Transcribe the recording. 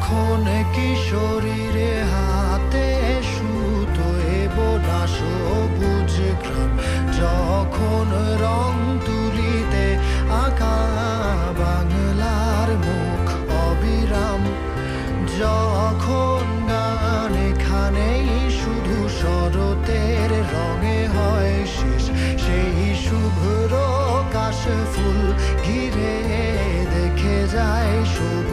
যখন কিশোরীরে হাতে সুতোয় বোনা সবুজ গ্রাম, যখন রং তুলিতে আঁকা বাংলার মুখ অবিরাম, যখন গান এখানেই শুধু শরতের রঙে হয় শেষ, সেই শুভ্র কাশ ফুল ঘিরে দেখে যায় সবুজ